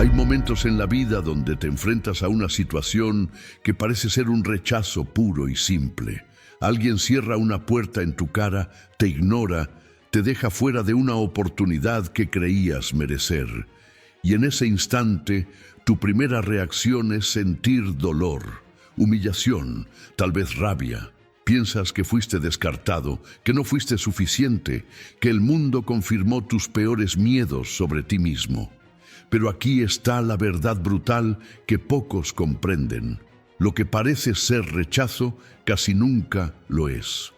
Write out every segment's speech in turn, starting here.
Hay momentos en la vida donde te enfrentas a una situación que parece ser un rechazo puro y simple. Alguien cierra una puerta en tu cara, te ignora, te deja fuera de una oportunidad que creías merecer. Y en ese instante, tu primera reacción es sentir dolor, humillación, tal vez rabia. Piensas que fuiste descartado, que no fuiste suficiente, que el mundo confirmó tus peores miedos sobre ti mismo. Pero aquí está la verdad brutal que pocos comprenden. Lo que parece ser rechazo casi nunca lo es.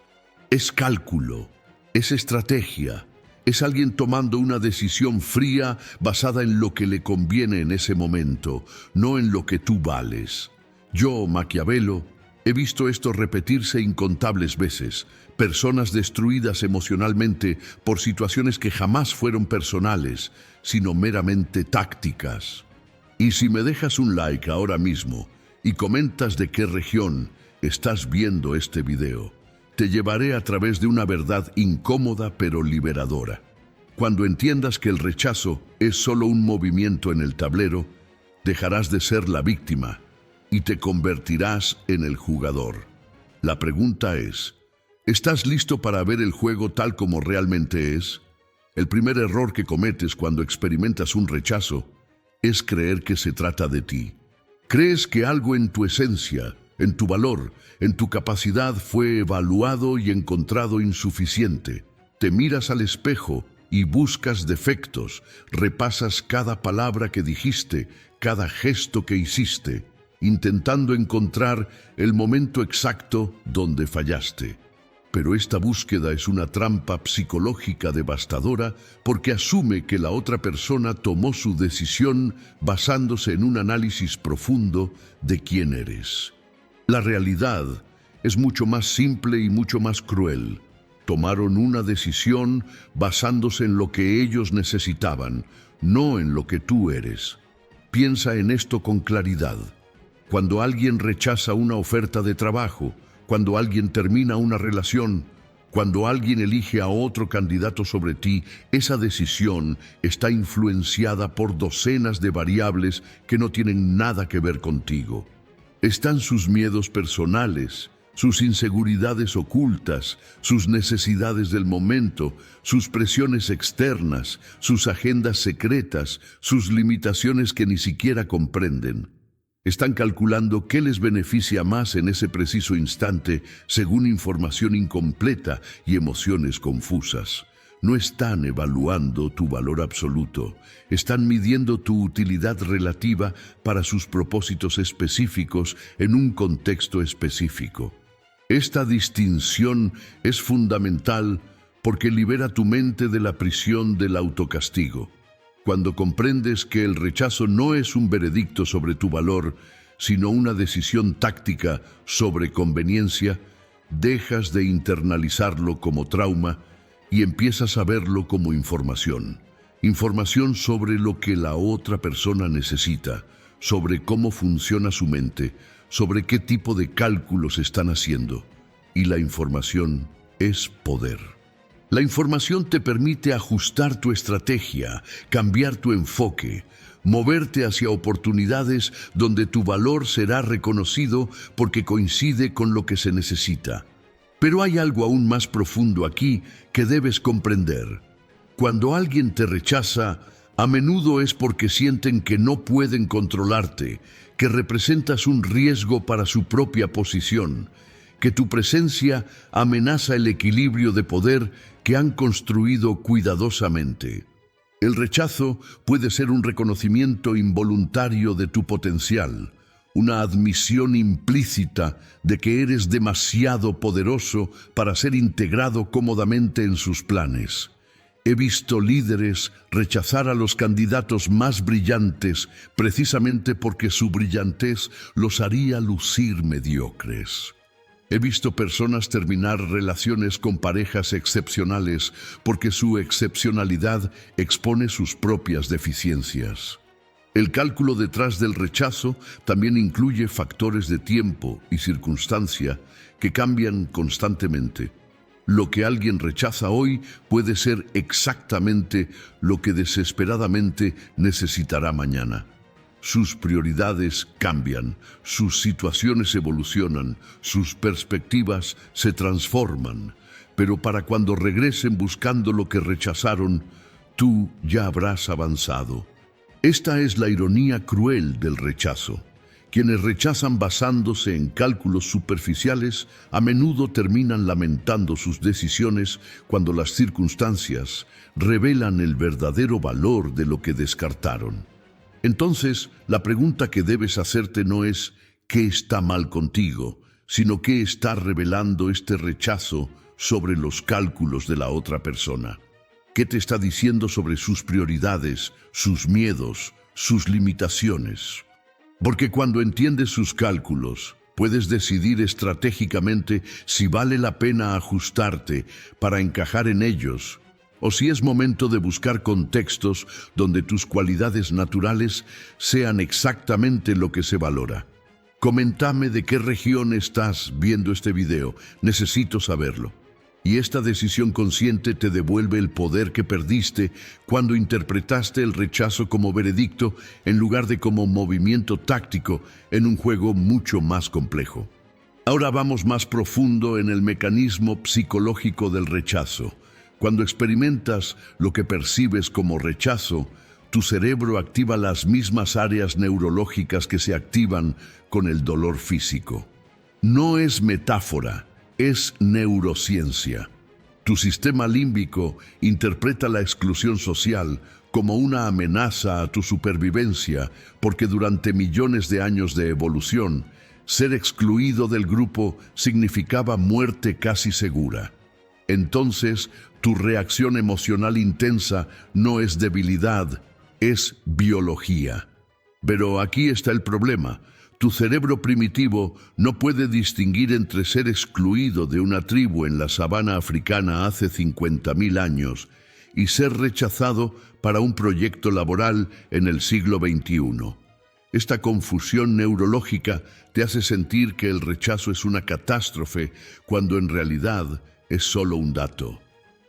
Es cálculo, es estrategia, es alguien tomando una decisión fría basada en lo que le conviene en ese momento, no en lo que tú vales. Yo, Maquiavelo, he visto esto repetirse incontables veces. Personas destruidas emocionalmente por situaciones que jamás fueron personales, sino meramente tácticas. Y si me dejas un like ahora mismo y comentas de qué región estás viendo este video, te llevaré a través de una verdad incómoda pero liberadora. Cuando entiendas que el rechazo es solo un movimiento en el tablero, dejarás de ser la víctima y te convertirás en el jugador. La pregunta es, ¿estás listo para ver el juego tal como realmente es? El primer error que cometes cuando experimentas un rechazo es creer que se trata de ti. Crees que algo en tu esencia, en tu valor, en tu capacidad fue evaluado y encontrado insuficiente. Te miras al espejo y buscas defectos, repasas cada palabra que dijiste, cada gesto que hiciste, intentando encontrar el momento exacto donde fallaste. Pero esta búsqueda es una trampa psicológica devastadora porque asume que la otra persona tomó su decisión basándose en un análisis profundo de quién eres. La realidad es mucho más simple y mucho más cruel. Tomaron una decisión basándose en lo que ellos necesitaban, no en lo que tú eres. Piensa en esto con claridad. Cuando alguien rechaza una oferta de trabajo, cuando alguien termina una relación, cuando alguien elige a otro candidato sobre ti, esa decisión está influenciada por docenas de variables que no tienen nada que ver contigo. Están sus miedos personales, sus inseguridades ocultas, sus necesidades del momento, sus presiones externas, sus agendas secretas, sus limitaciones que ni siquiera comprenden. Están calculando qué les beneficia más en ese preciso instante según información incompleta y emociones confusas. No están evaluando tu valor absoluto, están midiendo tu utilidad relativa para sus propósitos específicos en un contexto específico. Esta distinción es fundamental porque libera tu mente de la prisión del autocastigo. Cuando comprendes que el rechazo no es un veredicto sobre tu valor, sino una decisión táctica sobre conveniencia, dejas de internalizarlo como trauma y empiezas a verlo como información. Información sobre lo que la otra persona necesita, sobre cómo funciona su mente, sobre qué tipo de cálculos están haciendo. Y la información es poder. La información te permite ajustar tu estrategia, cambiar tu enfoque, moverte hacia oportunidades donde tu valor será reconocido porque coincide con lo que se necesita. Pero hay algo aún más profundo aquí que debes comprender. Cuando alguien te rechaza, a menudo es porque sienten que no pueden controlarte, que representas un riesgo para su propia posición, que tu presencia amenaza el equilibrio de poder que han construido cuidadosamente. El rechazo puede ser un reconocimiento involuntario de tu potencial, una admisión implícita de que eres demasiado poderoso para ser integrado cómodamente en sus planes. He visto líderes rechazar a los candidatos más brillantes precisamente porque su brillantez los haría lucir mediocres. He visto personas terminar relaciones con parejas excepcionales porque su excepcionalidad expone sus propias deficiencias. El cálculo detrás del rechazo también incluye factores de tiempo y circunstancia que cambian constantemente. Lo que alguien rechaza hoy puede ser exactamente lo que desesperadamente necesitará mañana. sus prioridades cambian, sus situaciones evolucionan, sus perspectivas se transforman. Pero para cuando regresen buscando lo que rechazaron, tú ya habrás avanzado. Esta es la ironía cruel del rechazo. Quienes rechazan basándose en cálculos superficiales a menudo terminan lamentando sus decisiones cuando las circunstancias revelan el verdadero valor de lo que descartaron. Entonces, la pregunta que debes hacerte no es ¿qué está mal contigo?, sino ¿qué está revelando este rechazo sobre los cálculos de la otra persona? ¿Qué te está diciendo sobre sus prioridades, sus miedos, sus limitaciones? Porque cuando entiendes sus cálculos, puedes decidir estratégicamente si vale la pena ajustarte para encajar en ellos, o si es momento de buscar contextos donde tus cualidades naturales sean exactamente lo que se valora. Coméntame de qué región estás viendo este video, necesito saberlo. Y esta decisión consciente te devuelve el poder que perdiste cuando interpretaste el rechazo como veredicto en lugar de como movimiento táctico en un juego mucho más complejo. Ahora vamos más profundo en el mecanismo psicológico del rechazo. Cuando experimentas lo que percibes como rechazo, tu cerebro activa las mismas áreas neurológicas que se activan con el dolor físico. No es metáfora. Es neurociencia. Tu sistema límbico interpreta la exclusión social como una amenaza a tu supervivencia porque durante millones de años de evolución, ser excluido del grupo significaba muerte casi segura. Entonces, tu reacción emocional intensa no es debilidad, es biología. Pero aquí está el problema. Tu cerebro primitivo no puede distinguir entre ser excluido de una tribu en la sabana africana hace 50.000 años y ser rechazado para un proyecto laboral en el siglo XXI. Esta confusión neurológica te hace sentir que el rechazo es una catástrofe cuando en realidad es solo un dato.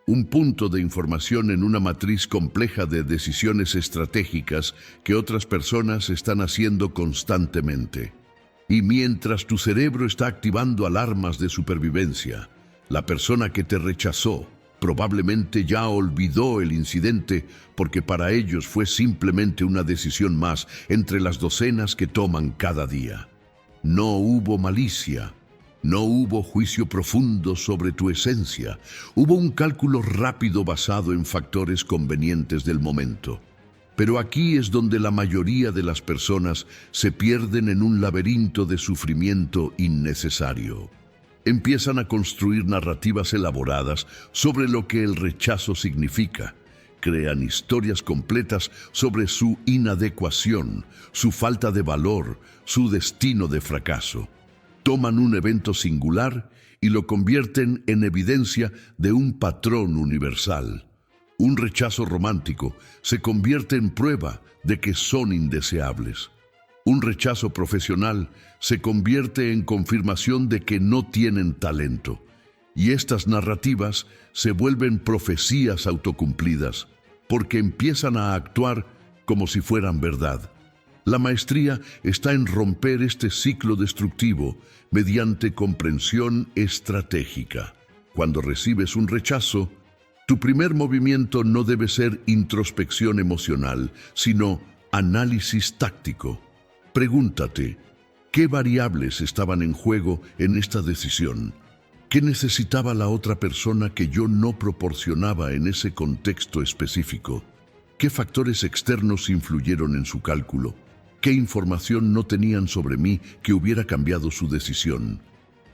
Un punto de información en una matriz compleja de decisiones estratégicas que otras personas están haciendo constantemente. Y mientras tu cerebro está activando alarmas de supervivencia, la persona que te rechazó probablemente ya olvidó el incidente porque para ellos fue simplemente una decisión más entre las docenas que toman cada día. No hubo malicia. No hubo juicio profundo sobre tu esencia. Hubo un cálculo rápido basado en factores convenientes del momento. Pero aquí es donde la mayoría de las personas se pierden en un laberinto de sufrimiento innecesario. Empiezan a construir narrativas elaboradas sobre lo que el rechazo significa. Crean historias completas sobre su inadecuación, su falta de valor, su destino de fracaso. Toman un evento singular y lo convierten en evidencia de un patrón universal. Un rechazo romántico se convierte en prueba de que son indeseables. Un rechazo profesional se convierte en confirmación de que no tienen talento. Y estas narrativas se vuelven profecías autocumplidas, porque empiezan a actuar como si fueran verdad. La maestría está en romper este ciclo destructivo mediante comprensión estratégica. Cuando recibes un rechazo, tu primer movimiento no debe ser introspección emocional, sino análisis táctico. Pregúntate, ¿qué variables estaban en juego en esta decisión? ¿Qué necesitaba la otra persona que yo no proporcionaba en ese contexto específico? ¿Qué factores externos influyeron en su cálculo? ¿Qué información no tenían sobre mí que hubiera cambiado su decisión?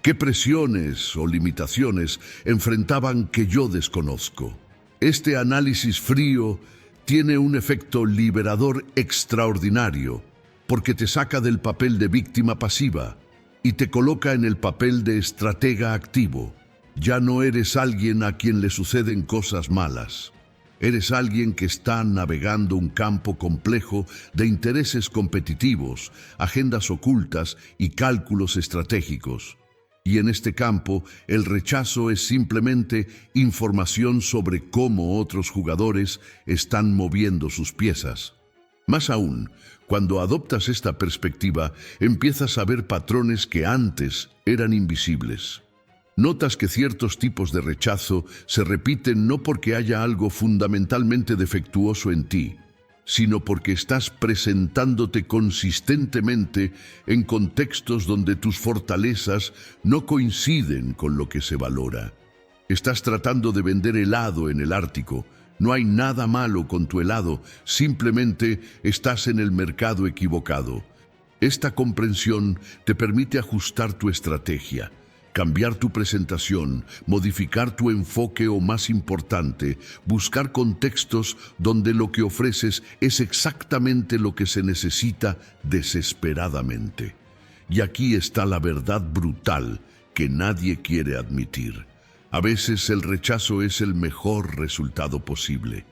¿Qué presiones o limitaciones enfrentaban que yo desconozco? Este análisis frío tiene un efecto liberador extraordinario, porque te saca del papel de víctima pasiva y te coloca en el papel de estratega activo. Ya no eres alguien a quien le suceden cosas malas. Eres alguien que está navegando un campo complejo de intereses competitivos, agendas ocultas y cálculos estratégicos. Y en este campo, el rechazo es simplemente información sobre cómo otros jugadores están moviendo sus piezas. Más aún, cuando adoptas esta perspectiva, empiezas a ver patrones que antes eran invisibles. Notas que ciertos tipos de rechazo se repiten no porque haya algo fundamentalmente defectuoso en ti, sino porque estás presentándote consistentemente en contextos donde tus fortalezas no coinciden con lo que se valora. Estás tratando de vender helado en el Ártico. No hay nada malo con tu helado, simplemente estás en el mercado equivocado. Esta comprensión te permite ajustar tu estrategia, cambiar tu presentación, modificar tu enfoque o, más importante, buscar contextos donde lo que ofreces es exactamente lo que se necesita desesperadamente. Y aquí está la verdad brutal que nadie quiere admitir. A veces el rechazo es el mejor resultado posible.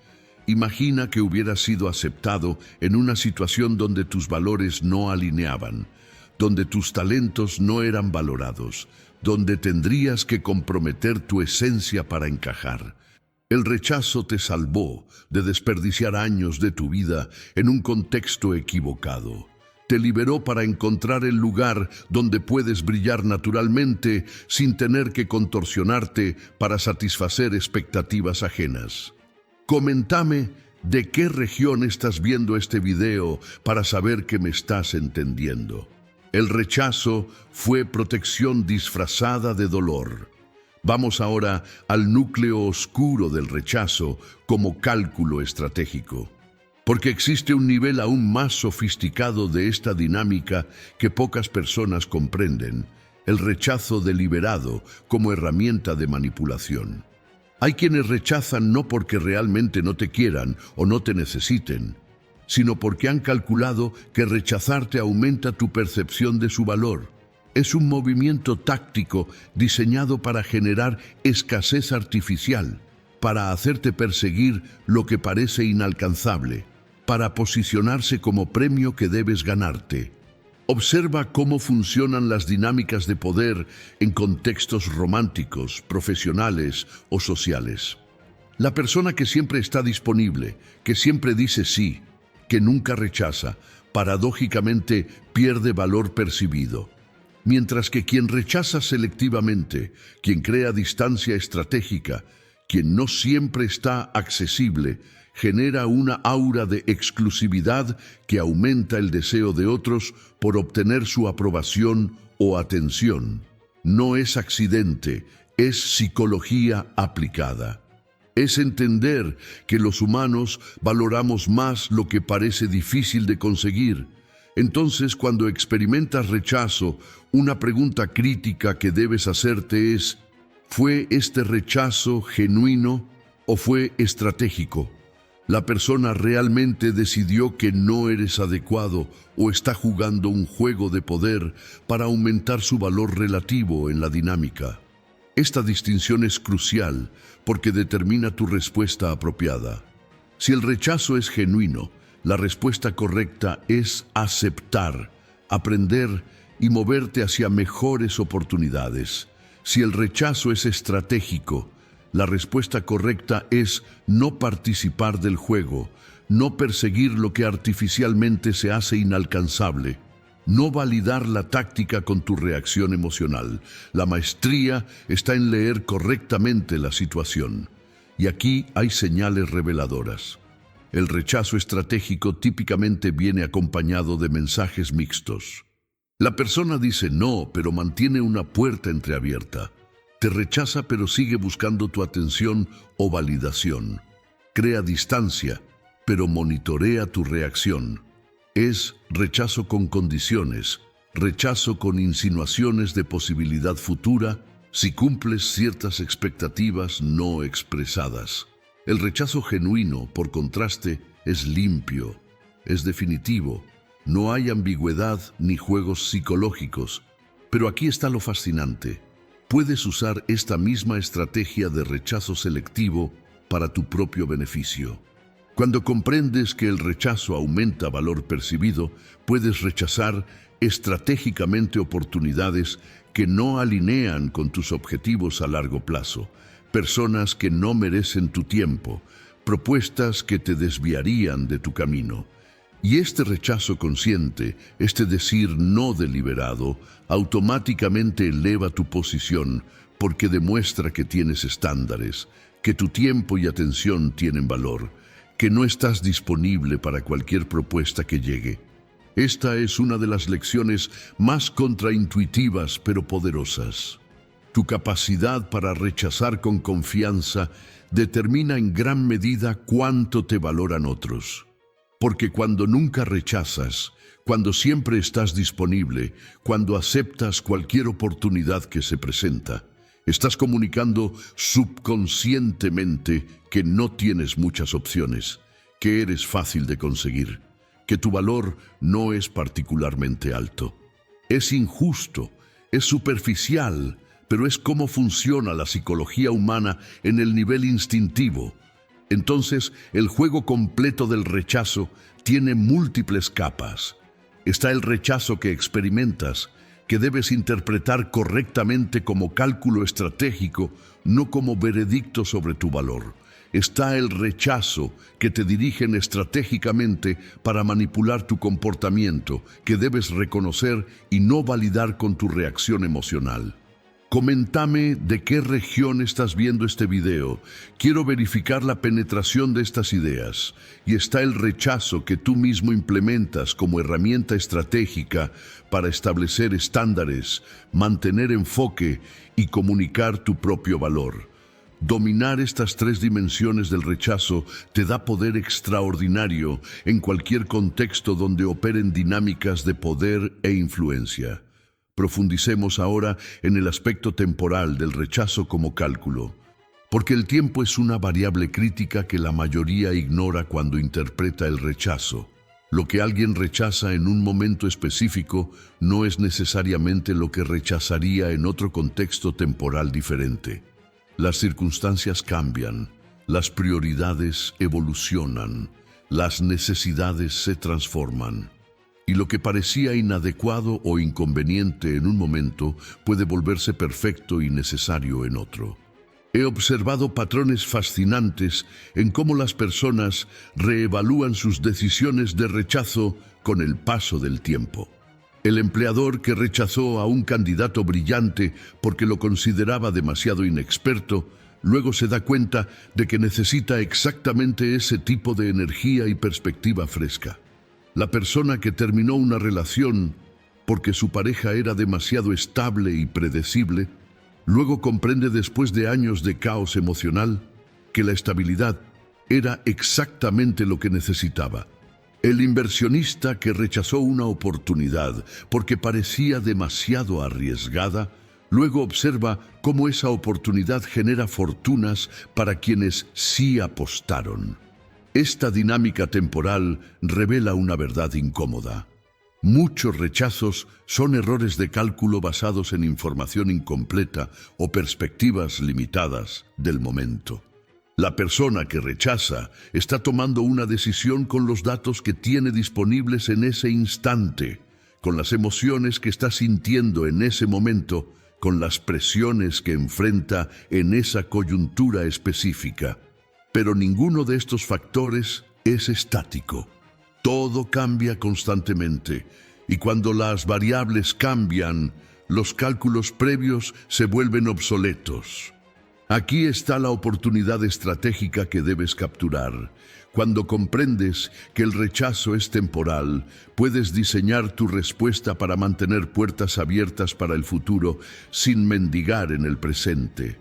Imagina que hubieras sido aceptado en una situación donde tus valores no alineaban, donde tus talentos no eran valorados, donde tendrías que comprometer tu esencia para encajar. El rechazo te salvó de desperdiciar años de tu vida en un contexto equivocado. Te liberó para encontrar el lugar donde puedes brillar naturalmente sin tener que contorsionarte para satisfacer expectativas ajenas. Coméntame de qué región estás viendo este video para saber que me estás entendiendo. El rechazo fue protección disfrazada de dolor. Vamos ahora al núcleo oscuro del rechazo como cálculo estratégico. Porque existe un nivel aún más sofisticado de esta dinámica que pocas personas comprenden, el rechazo deliberado como herramienta de manipulación. Hay quienes rechazan no porque realmente no te quieran o no te necesiten, sino porque han calculado que rechazarte aumenta tu percepción de su valor. Es un movimiento táctico diseñado para generar escasez artificial, para hacerte perseguir lo que parece inalcanzable, para posicionarse como premio que debes ganarte. Observa cómo funcionan las dinámicas de poder en contextos románticos, profesionales o sociales. La persona que siempre está disponible, que siempre dice sí, que nunca rechaza, paradójicamente pierde valor percibido. Mientras que quien rechaza selectivamente, quien crea distancia estratégica, quien no siempre está accesible, genera una aura de exclusividad que aumenta el deseo de otros por obtener su aprobación o atención. No es accidente, es psicología aplicada. Es entender que los humanos valoramos más lo que parece difícil de conseguir. Entonces, cuando experimentas rechazo, una pregunta crítica que debes hacerte es: ¿fue este rechazo genuino o fue estratégico? ¿La persona realmente decidió que no eres adecuado o está jugando un juego de poder para aumentar su valor relativo en la dinámica? Esta distinción es crucial porque determina tu respuesta apropiada. Si el rechazo es genuino, la respuesta correcta es aceptar, aprender y moverte hacia mejores oportunidades. Si el rechazo es estratégico, la respuesta correcta es no participar del juego, no perseguir lo que artificialmente se hace inalcanzable, no validar la táctica con tu reacción emocional. La maestría está en leer correctamente la situación. Y aquí hay señales reveladoras. El rechazo estratégico típicamente viene acompañado de mensajes mixtos. La persona dice no, pero mantiene una puerta entreabierta. Te rechaza, pero sigue buscando tu atención o validación. Crea distancia, pero monitorea tu reacción. Es rechazo con condiciones, rechazo con insinuaciones de posibilidad futura si cumples ciertas expectativas no expresadas. El rechazo genuino, por contraste, es limpio, es definitivo. No hay ambigüedad ni juegos psicológicos. Pero aquí está lo fascinante. Puedes usar esta misma estrategia de rechazo selectivo para tu propio beneficio. Cuando comprendes que el rechazo aumenta valor percibido, puedes rechazar estratégicamente oportunidades que no alinean con tus objetivos a largo plazo, personas que no merecen tu tiempo, propuestas que te desviarían de tu camino. Y este rechazo consciente, este decir no deliberado, automáticamente eleva tu posición porque demuestra que tienes estándares, que tu tiempo y atención tienen valor, que no estás disponible para cualquier propuesta que llegue. Esta es una de las lecciones más contraintuitivas pero poderosas. Tu capacidad para rechazar con confianza determina en gran medida cuánto te valoran otros. Porque cuando nunca rechazas, cuando siempre estás disponible, cuando aceptas cualquier oportunidad que se presenta, estás comunicando subconscientemente que no tienes muchas opciones, que eres fácil de conseguir, que tu valor no es particularmente alto. Es injusto, es superficial, pero es cómo funciona la psicología humana en el nivel instintivo. Entonces, el juego completo del rechazo tiene múltiples capas. Está el rechazo que experimentas, que debes interpretar correctamente como cálculo estratégico, no como veredicto sobre tu valor. Está el rechazo que te dirigen estratégicamente para manipular tu comportamiento, que debes reconocer y no validar con tu reacción emocional. Coméntame de qué región estás viendo este video. Quiero verificar la penetración de estas ideas. Y está el rechazo que tú mismo implementas como herramienta estratégica para establecer estándares, mantener enfoque y comunicar tu propio valor. Dominar estas tres dimensiones del rechazo te da poder extraordinario en cualquier contexto donde operen dinámicas de poder e influencia. Profundicemos ahora en el aspecto temporal del rechazo como cálculo, porque el tiempo es una variable crítica que la mayoría ignora cuando interpreta el rechazo. Lo que alguien rechaza en un momento específico no es necesariamente lo que rechazaría en otro contexto temporal diferente. Las circunstancias cambian, las prioridades evolucionan, las necesidades se transforman. Y lo que parecía inadecuado o inconveniente en un momento puede volverse perfecto y necesario en otro. He observado patrones fascinantes en cómo las personas reevalúan sus decisiones de rechazo con el paso del tiempo. El empleador que rechazó a un candidato brillante porque lo consideraba demasiado inexperto, luego se da cuenta de que necesita exactamente ese tipo de energía y perspectiva fresca. La persona que terminó una relación porque su pareja era demasiado estable y predecible, luego comprende después de años de caos emocional que la estabilidad era exactamente lo que necesitaba. El inversionista que rechazó una oportunidad porque parecía demasiado arriesgada, luego observa cómo esa oportunidad genera fortunas para quienes sí apostaron. Esta dinámica temporal revela una verdad incómoda. Muchos rechazos son errores de cálculo basados en información incompleta o perspectivas limitadas del momento. La persona que rechaza está tomando una decisión con los datos que tiene disponibles en ese instante, con las emociones que está sintiendo en ese momento, con las presiones que enfrenta en esa coyuntura específica. Pero ninguno de estos factores es estático. Todo cambia constantemente, y cuando las variables cambian, los cálculos previos se vuelven obsoletos. Aquí está la oportunidad estratégica que debes capturar. Cuando comprendes que el rechazo es temporal, puedes diseñar tu respuesta para mantener puertas abiertas para el futuro sin mendigar en el presente.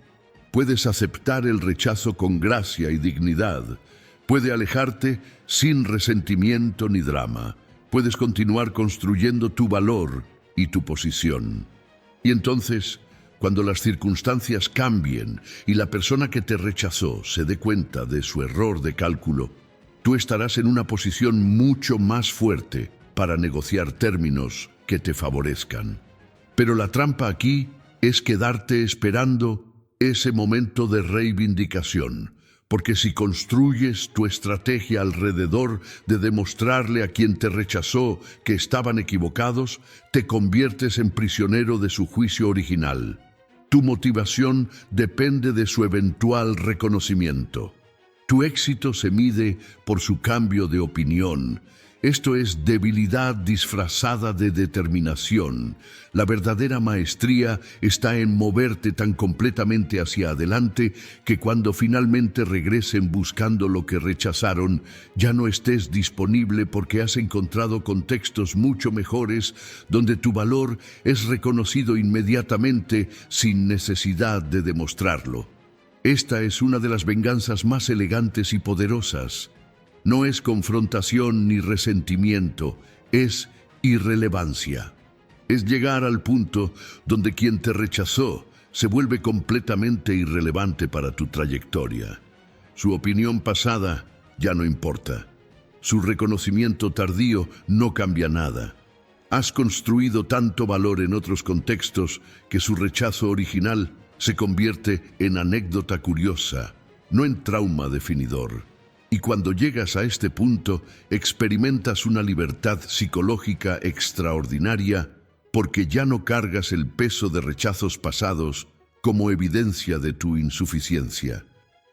Puedes aceptar el rechazo con gracia y dignidad. Puede alejarte sin resentimiento ni drama. Puedes continuar construyendo tu valor y tu posición. Y entonces, cuando las circunstancias cambien y la persona que te rechazó se dé cuenta de su error de cálculo, tú estarás en una posición mucho más fuerte para negociar términos que te favorezcan. Pero la trampa aquí es quedarte esperando ese momento de reivindicación, porque si construyes tu estrategia alrededor de demostrarle a quien te rechazó que estaban equivocados, te conviertes en prisionero de su juicio original. Tu motivación depende de su eventual reconocimiento. Tu éxito se mide por su cambio de opinión, Esto es debilidad disfrazada de determinación. La verdadera maestría está en moverte tan completamente hacia adelante que cuando finalmente regresen buscando lo que rechazaron, ya no estés disponible porque has encontrado contextos mucho mejores donde tu valor es reconocido inmediatamente sin necesidad de demostrarlo. Esta es una de las venganzas más elegantes y poderosas. No es confrontación ni resentimiento, es irrelevancia. Es llegar al punto donde quien te rechazó se vuelve completamente irrelevante para tu trayectoria. Su opinión pasada ya no importa. Su reconocimiento tardío no cambia nada. Has construido tanto valor en otros contextos que su rechazo original se convierte en anécdota curiosa, no en trauma definidor. Y cuando llegas a este punto, experimentas una libertad psicológica extraordinaria porque ya no cargas el peso de rechazos pasados como evidencia de tu insuficiencia.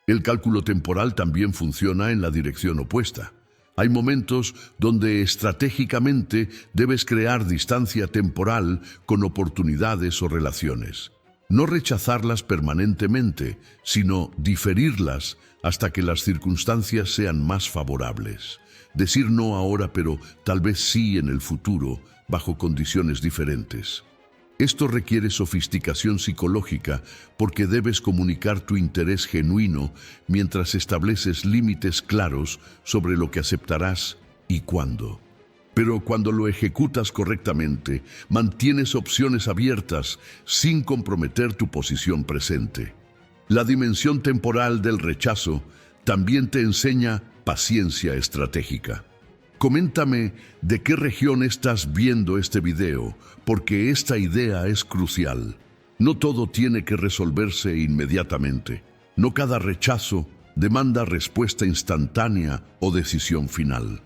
El cálculo temporal también funciona en la dirección opuesta. Hay momentos donde estratégicamente debes crear distancia temporal con oportunidades o relaciones. No rechazarlas permanentemente, sino diferirlas hasta que las circunstancias sean más favorables. Decir no ahora, pero tal vez sí en el futuro, bajo condiciones diferentes. Esto requiere sofisticación psicológica porque debes comunicar tu interés genuino mientras estableces límites claros sobre lo que aceptarás y cuándo. Pero cuando lo ejecutas correctamente, mantienes opciones abiertas sin comprometer tu posición presente. La dimensión temporal del rechazo también te enseña paciencia estratégica. Coméntame de qué región estás viendo este video, porque esta idea es crucial. No todo tiene que resolverse inmediatamente. No cada rechazo demanda respuesta instantánea o decisión final.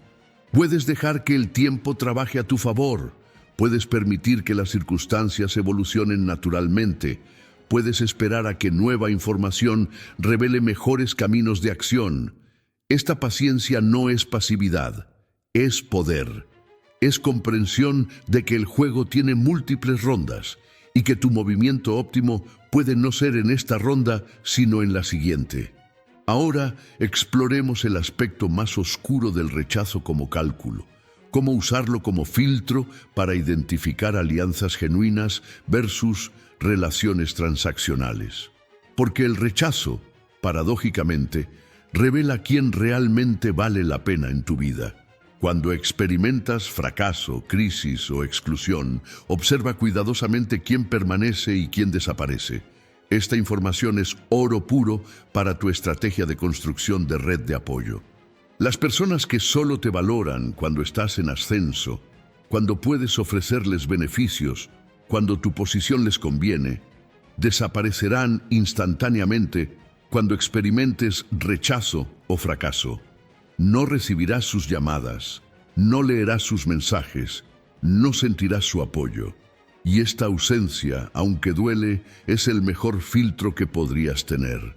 Puedes dejar que el tiempo trabaje a tu favor. Puedes permitir que las circunstancias evolucionen naturalmente. Puedes esperar a que nueva información revele mejores caminos de acción. Esta paciencia no es pasividad, es poder. Es comprensión de que el juego tiene múltiples rondas y que tu movimiento óptimo puede no ser en esta ronda, sino en la siguiente. Ahora exploremos el aspecto más oscuro del rechazo como cálculo, cómo usarlo como filtro para identificar alianzas genuinas versus relaciones transaccionales. Porque el rechazo, paradójicamente, revela quién realmente vale la pena en tu vida. Cuando experimentas fracaso, crisis o exclusión, observa cuidadosamente quién permanece y quién desaparece. Esta información es oro puro para tu estrategia de construcción de red de apoyo. Las personas que solo te valoran cuando estás en ascenso, cuando puedes ofrecerles beneficios, cuando tu posición les conviene, desaparecerán instantáneamente cuando experimentes rechazo o fracaso. No recibirás sus llamadas, no leerás sus mensajes, no sentirás su apoyo. Y esta ausencia, aunque duele, es el mejor filtro que podrías tener.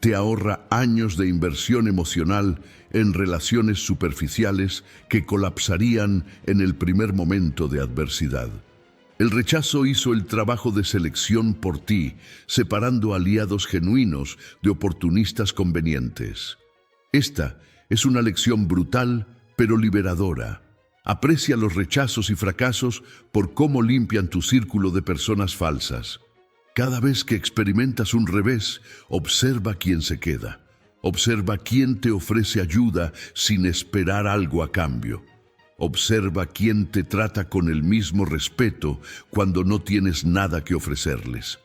Te ahorra años de inversión emocional en relaciones superficiales que colapsarían en el primer momento de adversidad. El rechazo hizo el trabajo de selección por ti, separando aliados genuinos de oportunistas convenientes. Esta es una lección brutal, pero liberadora. Aprecia los rechazos y fracasos por cómo limpian tu círculo de personas falsas. Cada vez que experimentas un revés, observa quién se queda. Observa quién te ofrece ayuda sin esperar algo a cambio. Observa quién te trata con el mismo respeto cuando no tienes nada que ofrecerles.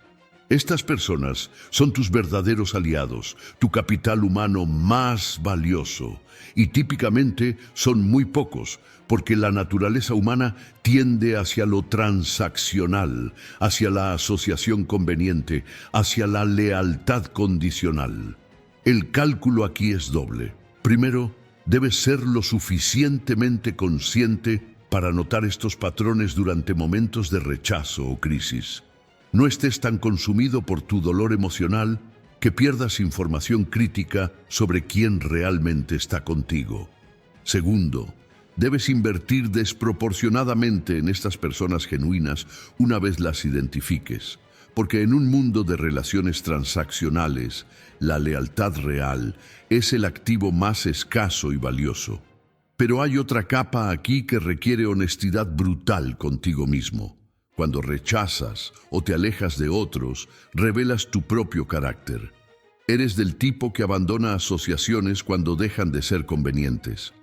Estas personas son tus verdaderos aliados, tu capital humano más valioso, y típicamente son muy pocos, porque la naturaleza humana tiende hacia lo transaccional, hacia la asociación conveniente, hacia la lealtad condicional. El cálculo aquí es doble. Primero, debes ser lo suficientemente consciente para notar estos patrones durante momentos de rechazo o crisis. No estés tan consumido por tu dolor emocional que pierdas información crítica sobre quién realmente está contigo. Segundo, Debes invertir desproporcionadamente en estas personas genuinas una vez las identifiques, porque en un mundo de relaciones transaccionales, la lealtad real es el activo más escaso y valioso. Pero hay otra capa aquí que requiere honestidad brutal contigo mismo. Cuando rechazas o te alejas de otros, revelas tu propio carácter. Eres del tipo que abandona asociaciones cuando dejan de ser convenientes.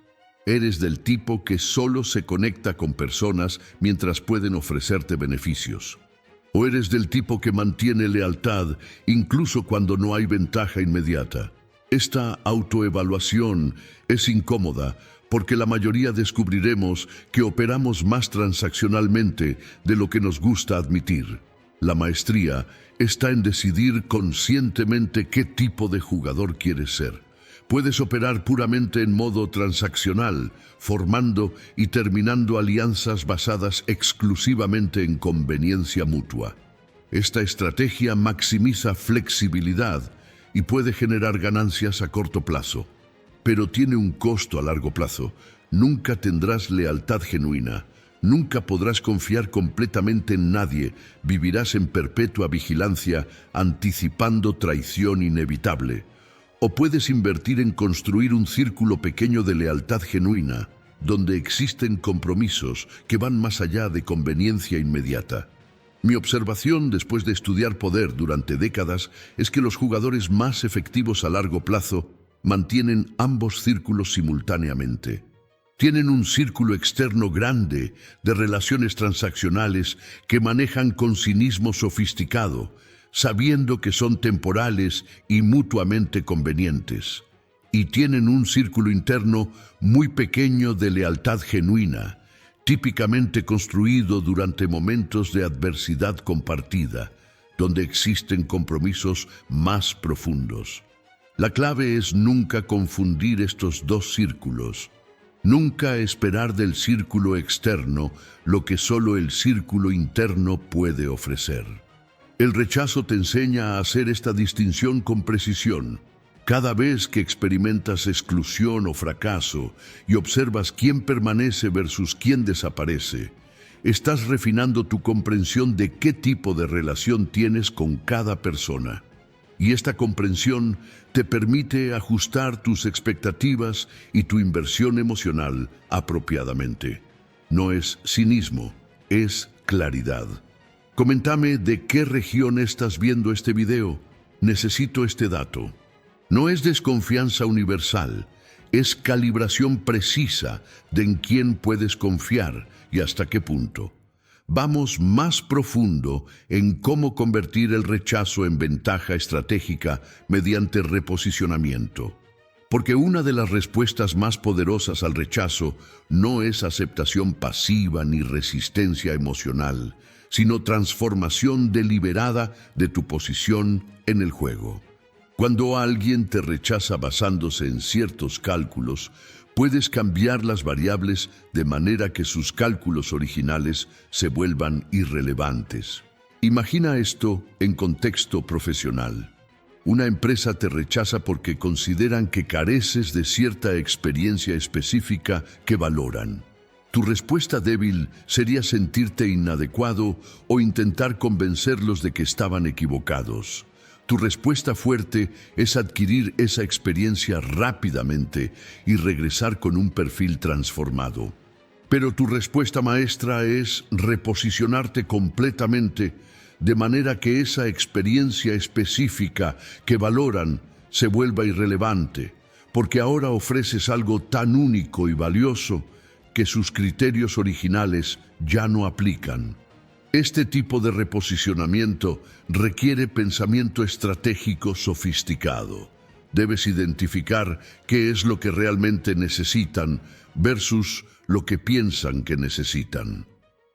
Eres del tipo que solo se conecta con personas mientras pueden ofrecerte beneficios. O eres del tipo que mantiene lealtad incluso cuando no hay ventaja inmediata. Esta autoevaluación es incómoda porque la mayoría descubriremos que operamos más transaccionalmente de lo que nos gusta admitir. La maestría está en decidir conscientemente qué tipo de jugador quieres ser. Puedes operar puramente en modo transaccional, formando y terminando alianzas basadas exclusivamente en conveniencia mutua. Esta estrategia maximiza flexibilidad y puede generar ganancias a corto plazo, pero tiene un costo a largo plazo. Nunca tendrás lealtad genuina, nunca podrás confiar completamente en nadie, vivirás en perpetua vigilancia, anticipando traición inevitable. O puedes invertir en construir un círculo pequeño de lealtad genuina, donde existen compromisos que van más allá de conveniencia inmediata. Mi observación después de estudiar poder durante décadas es que los jugadores más efectivos a largo plazo mantienen ambos círculos simultáneamente. Tienen un círculo externo grande de relaciones transaccionales que manejan con cinismo sofisticado, sabiendo que son temporales y mutuamente convenientes. Y tienen un círculo interno muy pequeño de lealtad genuina, típicamente construido durante momentos de adversidad compartida, donde existen compromisos más profundos. La clave es nunca confundir estos dos círculos, nunca esperar del círculo externo lo que solo el círculo interno puede ofrecer. El rechazo te enseña a hacer esta distinción con precisión. Cada vez que experimentas exclusión o fracaso y observas quién permanece versus quién desaparece, estás refinando tu comprensión de qué tipo de relación tienes con cada persona. Y esta comprensión te permite ajustar tus expectativas y tu inversión emocional apropiadamente. No es cinismo, es claridad. Coméntame de qué región estás viendo este video. Necesito este dato. No es desconfianza universal, es calibración precisa de en quién puedes confiar y hasta qué punto. Vamos más profundo en cómo convertir el rechazo en ventaja estratégica mediante reposicionamiento. Porque una de las respuestas más poderosas al rechazo no es aceptación pasiva ni resistencia emocional, sino transformación deliberada de tu posición en el juego. Cuando alguien te rechaza basándose en ciertos cálculos, puedes cambiar las variables de manera que sus cálculos originales se vuelvan irrelevantes. Imagina esto en contexto profesional. Una empresa te rechaza porque consideran que careces de cierta experiencia específica que valoran. Tu respuesta débil sería sentirte inadecuado o intentar convencerlos de que estaban equivocados. Tu respuesta fuerte es adquirir esa experiencia rápidamente y regresar con un perfil transformado. Pero tu respuesta maestra es reposicionarte completamente de manera que esa experiencia específica que valoran se vuelva irrelevante, porque ahora ofreces algo tan único y valioso que sus criterios originales ya no aplican. Este tipo de reposicionamiento requiere pensamiento estratégico sofisticado. Debes identificar qué es lo que realmente necesitan versus lo que piensan que necesitan.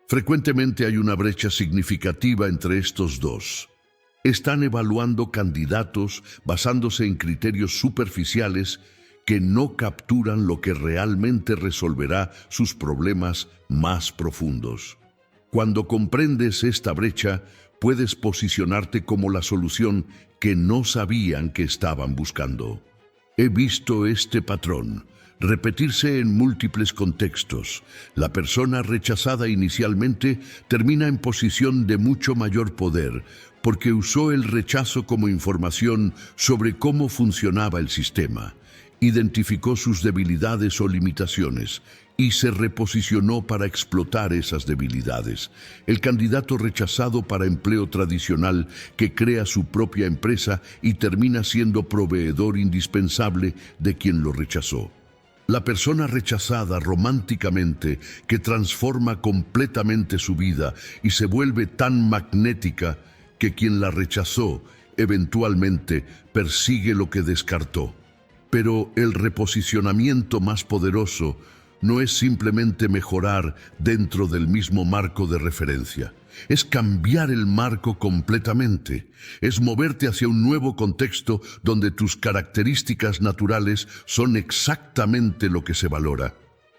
Frecuentemente hay una brecha significativa entre estos dos. Están evaluando candidatos basándose en criterios superficiales que no capturan lo que realmente resolverá sus problemas más profundos. Cuando comprendes esta brecha, puedes posicionarte como la solución que no sabían que estaban buscando. He visto este patrón. repetirse en múltiples contextos. La persona rechazada inicialmente termina en posición de mucho mayor poder, porque usó el rechazo como información sobre cómo funcionaba el sistema, identificó sus debilidades o limitaciones y se reposicionó para explotar esas debilidades. El candidato rechazado para empleo tradicional que crea su propia empresa y termina siendo proveedor indispensable de quien lo rechazó. La persona rechazada románticamente que transforma completamente su vida y se vuelve tan magnética que quien la rechazó eventualmente persigue lo que descartó. Pero el reposicionamiento más poderoso no es simplemente mejorar dentro del mismo marco de referencia. Es cambiar el marco completamente. Es moverte hacia un nuevo contexto donde tus características naturales son exactamente lo que se valora.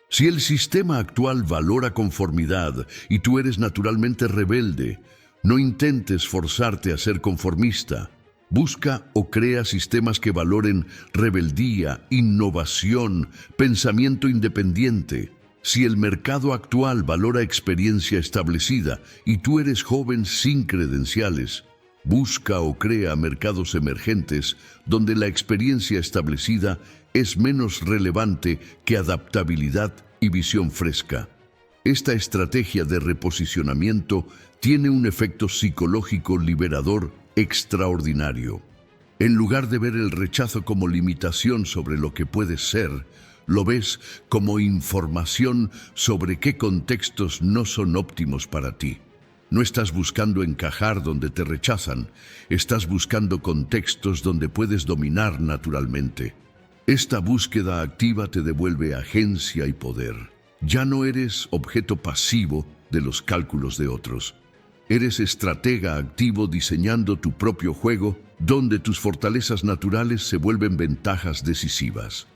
Si el sistema actual valora conformidad y tú eres naturalmente rebelde, no intentes forzarte a ser conformista. Busca o crea sistemas que valoren rebeldía, innovación, pensamiento independiente. Si el mercado actual valora experiencia establecida y tú eres joven sin credenciales, busca o crea mercados emergentes donde la experiencia establecida es menos relevante que adaptabilidad y visión fresca. Esta estrategia de reposicionamiento tiene un efecto psicológico liberador extraordinario. En lugar de ver el rechazo como limitación sobre lo que puedes ser, lo ves como información sobre qué contextos no son óptimos para ti. No estás buscando encajar donde te rechazan, estás buscando contextos donde puedes dominar naturalmente. Esta búsqueda activa te devuelve agencia y poder. Ya no eres objeto pasivo de los cálculos de otros. Eres estratega activo diseñando tu propio juego, donde tus fortalezas naturales se vuelven ventajas decisivas.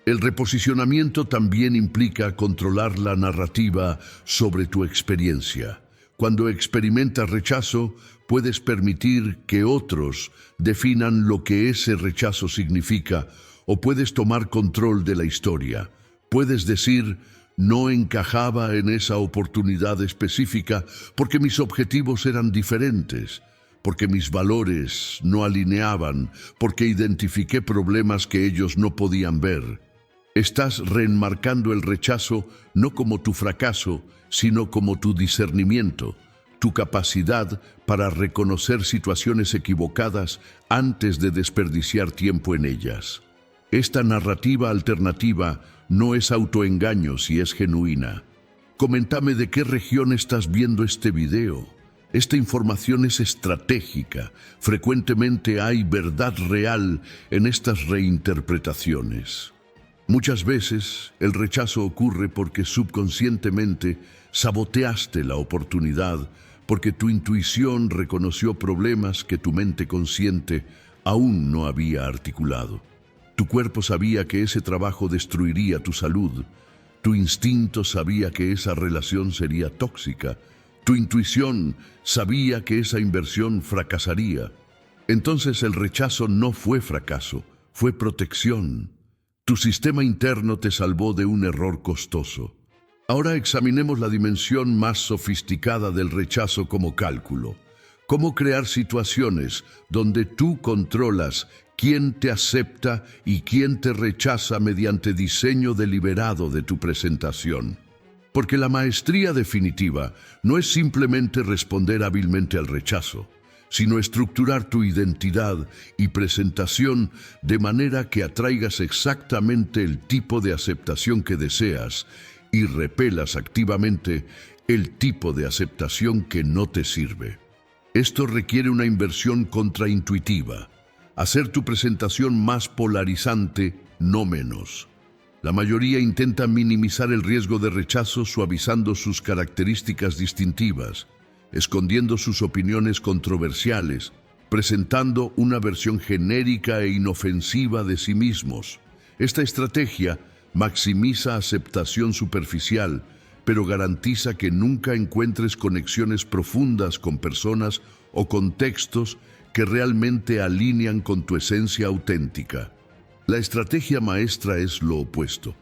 El reposicionamiento también implica controlar la narrativa sobre tu experiencia. Cuando experimentas rechazo, puedes permitir que otros definan lo que ese rechazo significa, o puedes tomar control de la historia. Puedes decir: no encajaba en esa oportunidad específica porque mis objetivos eran diferentes, porque mis valores no alineaban, porque identifiqué problemas que ellos no podían ver. Estás reenmarcando el rechazo no como tu fracaso, sino como tu discernimiento, tu capacidad para reconocer situaciones equivocadas antes de desperdiciar tiempo en ellas. Esta narrativa alternativa no es autoengaño si es genuina. Coméntame de qué región estás viendo este video. Esta información es estratégica. Frecuentemente hay verdad real en estas reinterpretaciones. Muchas veces el rechazo ocurre porque subconscientemente saboteaste la oportunidad, porque tu intuición reconoció problemas que tu mente consciente aún no había articulado. Tu cuerpo sabía que ese trabajo destruiría tu salud. Tu instinto sabía que esa relación sería tóxica. Tu intuición sabía que esa inversión fracasaría. Entonces el rechazo no fue fracaso, fue protección. Tu sistema interno te salvó de un error costoso. Ahora examinemos la dimensión más sofisticada del rechazo como cálculo. Cómo crear situaciones donde tú controlas quién te acepta y quién te rechaza mediante diseño deliberado de tu presentación. Porque la maestría definitiva no es simplemente responder hábilmente al rechazo, sino estructurar tu identidad y presentación de manera que atraigas exactamente el tipo de aceptación que deseas y repelas activamente el tipo de aceptación que no te sirve. Esto requiere una inversión contraintuitiva. Hacer tu presentación más polarizante, no menos. La mayoría intenta minimizar el riesgo de rechazo suavizando sus características distintivas, escondiendo sus opiniones controversiales, presentando una versión genérica e inofensiva de sí mismos. Esta estrategia maximiza aceptación superficial, pero garantiza que nunca encuentres conexiones profundas con personas o contextos que realmente alinean con tu esencia auténtica. La estrategia maestra es lo opuesto.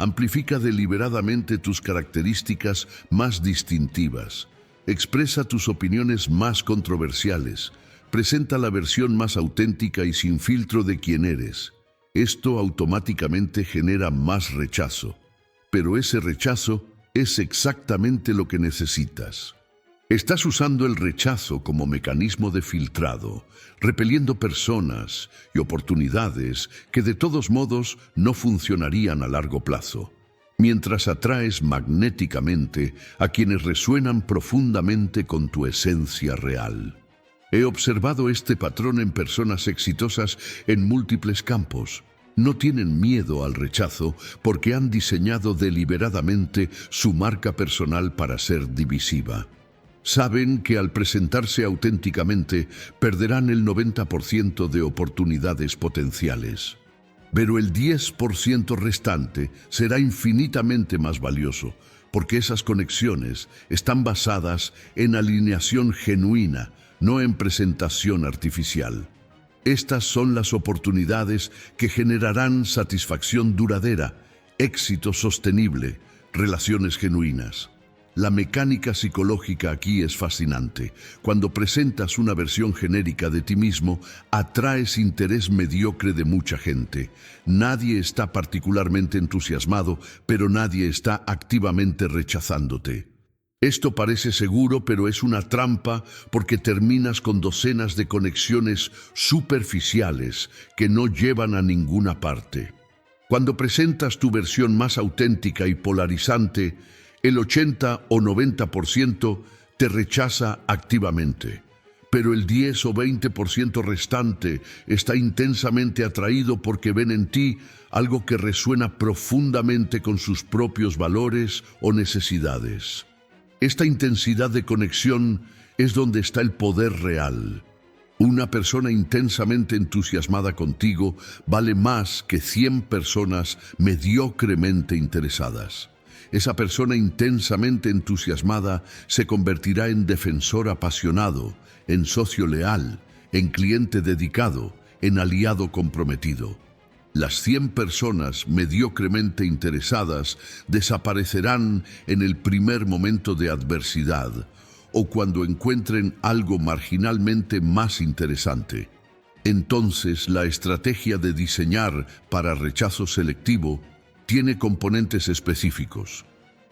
Amplifica deliberadamente tus características más distintivas. Expresa tus opiniones más controversiales. Presenta la versión más auténtica y sin filtro de quién eres. Esto automáticamente genera más rechazo. Pero ese rechazo es exactamente lo que necesitas. Estás usando el rechazo como mecanismo de filtrado, repeliendo personas y oportunidades que de todos modos no funcionarían a largo plazo, mientras atraes magnéticamente a quienes resuenan profundamente con tu esencia real. He observado este patrón en personas exitosas en múltiples campos. No tienen miedo al rechazo porque han diseñado deliberadamente su marca personal para ser divisiva. Saben que al presentarse auténticamente perderán el 90% de oportunidades potenciales. Pero el 10% restante será infinitamente más valioso, porque esas conexiones están basadas en alineación genuina, no en presentación artificial. Estas son las oportunidades que generarán satisfacción duradera, éxito sostenible, relaciones genuinas. La mecánica psicológica aquí es fascinante. Cuando presentas una versión genérica de ti mismo, atraes interés mediocre de mucha gente. Nadie está particularmente entusiasmado, pero nadie está activamente rechazándote. Esto parece seguro, pero es una trampa porque terminas con docenas de conexiones superficiales que no llevan a ninguna parte. Cuando presentas tu versión más auténtica y polarizante, el 80 o 90% te rechaza activamente, pero el 10 o 20% restante está intensamente atraído porque ven en ti algo que resuena profundamente con sus propios valores o necesidades. Esta intensidad de conexión es donde está el poder real. Una persona intensamente entusiasmada contigo vale más que 100 personas mediocremente interesadas. Esa persona intensamente entusiasmada se convertirá en defensor apasionado, en socio leal, en cliente dedicado, en aliado comprometido. Las 100 personas mediocremente interesadas desaparecerán en el primer momento de adversidad o cuando encuentren algo marginalmente más interesante. Entonces, la estrategia de diseñar para rechazo selectivo tiene componentes específicos.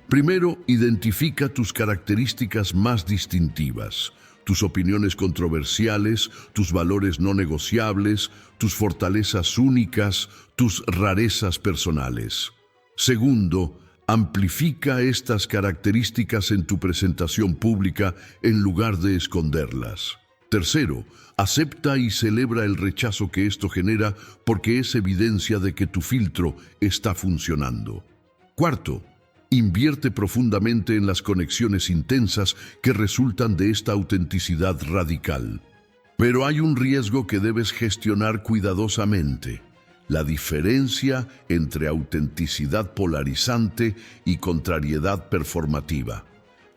Primero, identifica tus características más distintivas, tus opiniones controversiales, tus valores no negociables, tus fortalezas únicas, tus rarezas personales. Segundo, amplifica estas características en tu presentación pública en lugar de esconderlas. Tercero, acepta y celebra el rechazo que esto genera porque es evidencia de que tu filtro está funcionando. Cuarto, invierte profundamente en las conexiones intensas que resultan de esta autenticidad radical. Pero hay un riesgo que debes gestionar cuidadosamente: la diferencia entre autenticidad polarizante y contrariedad performativa.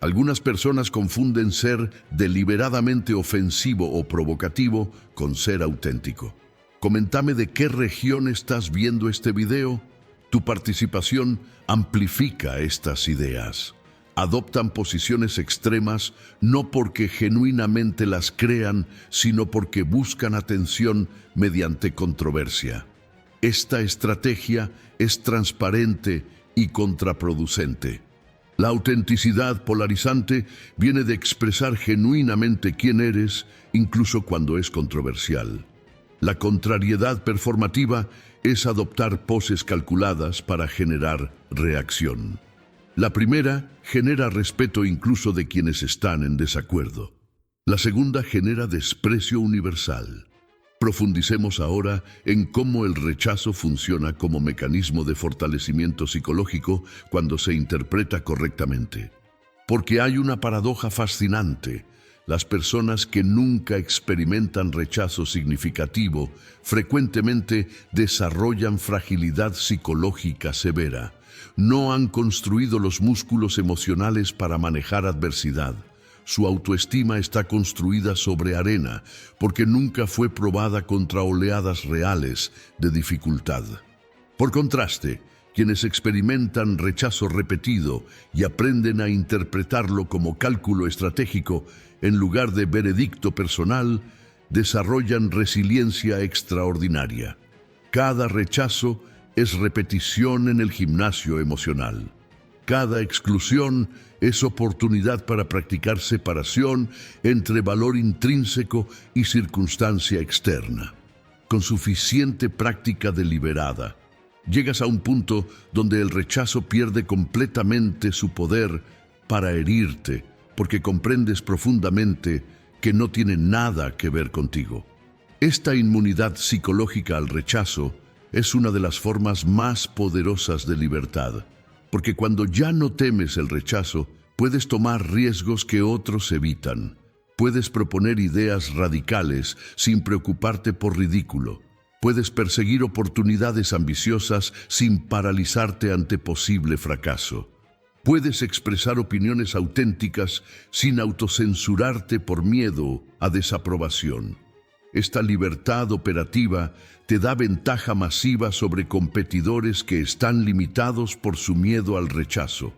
Algunas personas confunden ser deliberadamente ofensivo o provocativo con ser auténtico. Coméntame de qué región estás viendo este video. Tu participación amplifica estas ideas. Adoptan posiciones extremas no porque genuinamente las crean, sino porque buscan atención mediante controversia. Esta estrategia es transparente y contraproducente. La autenticidad polarizante viene de expresar genuinamente quién eres, incluso cuando es controversial. La contrariedad performativa es adoptar poses calculadas para generar reacción. La primera genera respeto incluso de quienes están en desacuerdo. La segunda genera desprecio universal. Profundicemos ahora en cómo el rechazo funciona como mecanismo de fortalecimiento psicológico cuando se interpreta correctamente. Porque hay una paradoja fascinante. Las personas que nunca experimentan rechazo significativo frecuentemente desarrollan fragilidad psicológica severa. No han construido los músculos emocionales para manejar adversidad. Su autoestima está construida sobre arena porque nunca fue probada contra oleadas reales de dificultad. Por contraste, Quienes experimentan rechazo repetido y aprenden a interpretarlo como cálculo estratégico en lugar de veredicto personal, desarrollan resiliencia extraordinaria. Cada rechazo es repetición en el gimnasio emocional. Cada exclusión es oportunidad para practicar separación entre valor intrínseco y circunstancia externa. Con suficiente práctica deliberada, llegas a un punto donde el rechazo pierde completamente su poder para herirte, porque comprendes profundamente que no tiene nada que ver contigo. Esta inmunidad psicológica al rechazo es una de las formas más poderosas de libertad, porque cuando ya no temes el rechazo, puedes tomar riesgos que otros evitan. Puedes proponer ideas radicales sin preocuparte por ridículo. Puedes perseguir oportunidades ambiciosas sin paralizarte ante posible fracaso. Puedes expresar opiniones auténticas sin autocensurarte por miedo a desaprobación. Esta libertad operativa te da ventaja masiva sobre competidores que están limitados por su miedo al rechazo.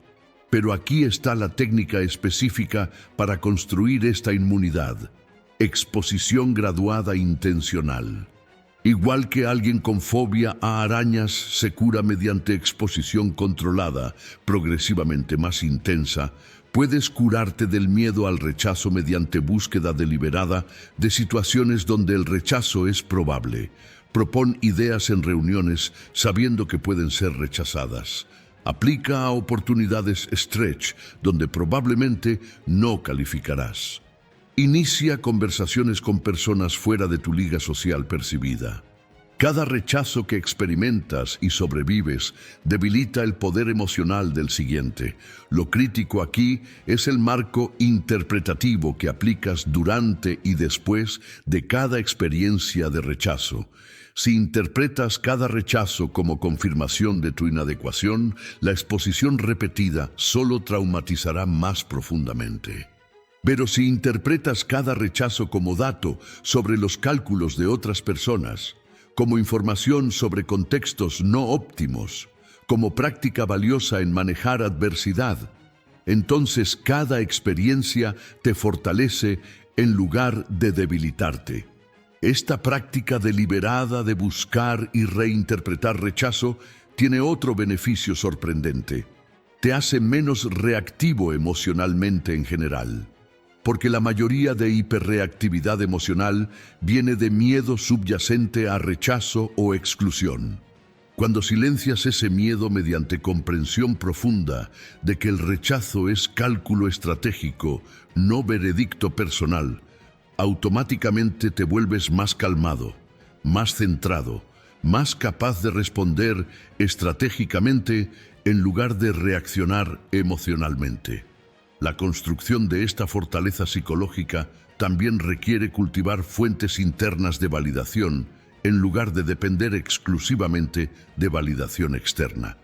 Pero aquí está la técnica específica para construir esta inmunidad: exposición graduada intencional. Igual que alguien con fobia a arañas se cura mediante exposición controlada, progresivamente más intensa, puedes curarte del miedo al rechazo mediante búsqueda deliberada de situaciones donde el rechazo es probable. Propón ideas en reuniones sabiendo que pueden ser rechazadas. Aplica a oportunidades stretch donde probablemente no calificarás. Inicia conversaciones con personas fuera de tu liga social percibida. Cada rechazo que experimentas y sobrevives debilita el poder emocional del siguiente. Lo crítico aquí es el marco interpretativo que aplicas durante y después de cada experiencia de rechazo. Si interpretas cada rechazo como confirmación de tu inadecuación, la exposición repetida solo traumatizará más profundamente. Pero si interpretas cada rechazo como dato sobre los cálculos de otras personas, como información sobre contextos no óptimos, como práctica valiosa en manejar adversidad, entonces cada experiencia te fortalece en lugar de debilitarte. Esta práctica deliberada de buscar y reinterpretar rechazo tiene otro beneficio sorprendente. Te hace menos reactivo emocionalmente en general, porque la mayoría de hiperreactividad emocional viene de miedo subyacente a rechazo o exclusión. Cuando silencias ese miedo mediante comprensión profunda de que el rechazo es cálculo estratégico, no veredicto personal, automáticamente te vuelves más calmado, más centrado, más capaz de responder estratégicamente en lugar de reaccionar emocionalmente. La construcción de esta fortaleza psicológica también requiere cultivar fuentes internas de validación en lugar de depender exclusivamente de validación externa.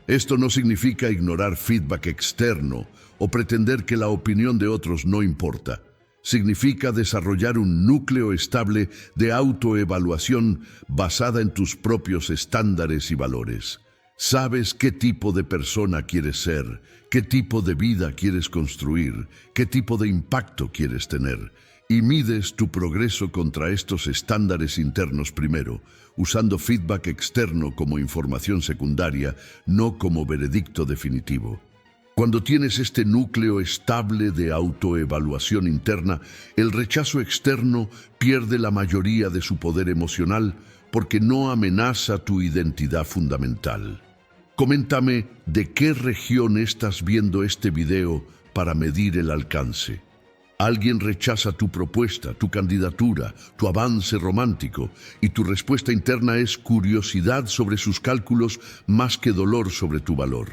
Esto no significa ignorar feedback externo o pretender que la opinión de otros no importa. Significa desarrollar un núcleo estable de autoevaluación basada en tus propios estándares y valores. Sabes qué tipo de persona quieres ser, qué tipo de vida quieres construir, qué tipo de impacto quieres tener, y mides tu progreso contra estos estándares internos primero, usando feedback externo como información secundaria, no como veredicto definitivo. Cuando tienes este núcleo estable de autoevaluación interna, el rechazo externo pierde la mayoría de su poder emocional porque no amenaza tu identidad fundamental. Coméntame de qué región estás viendo este video para medir el alcance. Alguien rechaza tu propuesta, tu candidatura, tu avance romántico, y tu respuesta interna es curiosidad sobre sus cálculos más que dolor sobre tu valor.